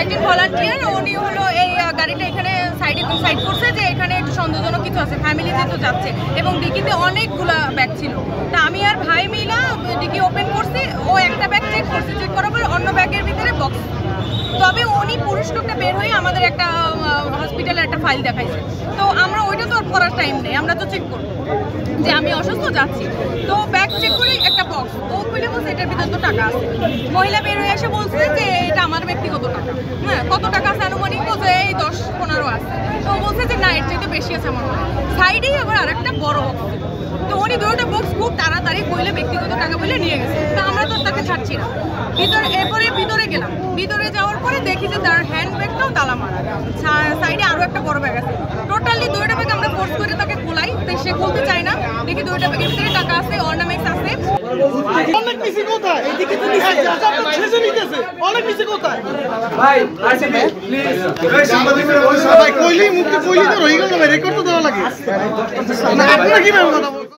একজন ভলান্টিয়ার উনি হলো এই গাড়িটা এখানে সাইড করছে যে এখানে একটু সন্দেহজনক কিছু আছে, ফ্যামিলি যেহেতু যাচ্ছে, এবং ডিকিতে অনেকগুলা ব্যাগ ছিল। তা আমি আর ভাই মিলা ডিকি ওপেন করছি, ও একটা ব্যাগ চেক করছে, চেক করার পর অন্য ব্যাগের ভিতরে বক্স। তবে উনি পুরুষ লোকটা বের হয়ে আমাদের একটা হসপিটালে একটা ফাইল দেখাইছে। তো আমরা ওইটা তো করার টাইম নেই, আমরা তো চেক করবো যে আমি অসুস্থ যাচ্ছি। তো ব্যাগ চেক করে একটা বক্স ও খুলে বলছে এটার ভিতরে তো টাকা আছে। মহিলা বের হয়ে এসে বলছে যে এটা আমার ব্যক্তিগত টাকা। হ্যাঁ, কত টাকা আছে আনুমানিক? বলছে এই 10-15 আছে। তো বলছে যে না, এর চাইতে বেশি আছে আমার মনে হয়। সাইডেই আবার আর একটা বড় বক্স। তো উনি দুটো বক্স খুব তাড়াতাড়ি বইলে ব্যক্তিগত টাকা বলে নিয়ে গেছে। তো আমরা তো তাকে ছাড়ছি না। এরপরে ভিতরে গেলাম। ভিতরে যাওয়ার পরে দেখি যে তার হ্যান্ড ব্যাগটাও তালা মারা, সাইডে আরো একটা বড় ব্যাগ আছে। টোটালি দুইটা ব্যাগ আমরা ফোর্স করে তাকে খোলাই, তো সে খুলতে চায় না। দেখি দুইটা ব্যাগের ভিতরে টাকা আছে, অর্নামেন্টস আছে। অনেক কিছু কোথায় এদিকে তো নিচে শেষে নিতেছে অনেক কিছু কোথায় ভাই আসেন প্লিজ ভাই কইলি মুখে কইলি তো রই গেল, রেকর্ড তো দেওয়া লাগে না। আপনারা কি ভাবে কথা বলছেন?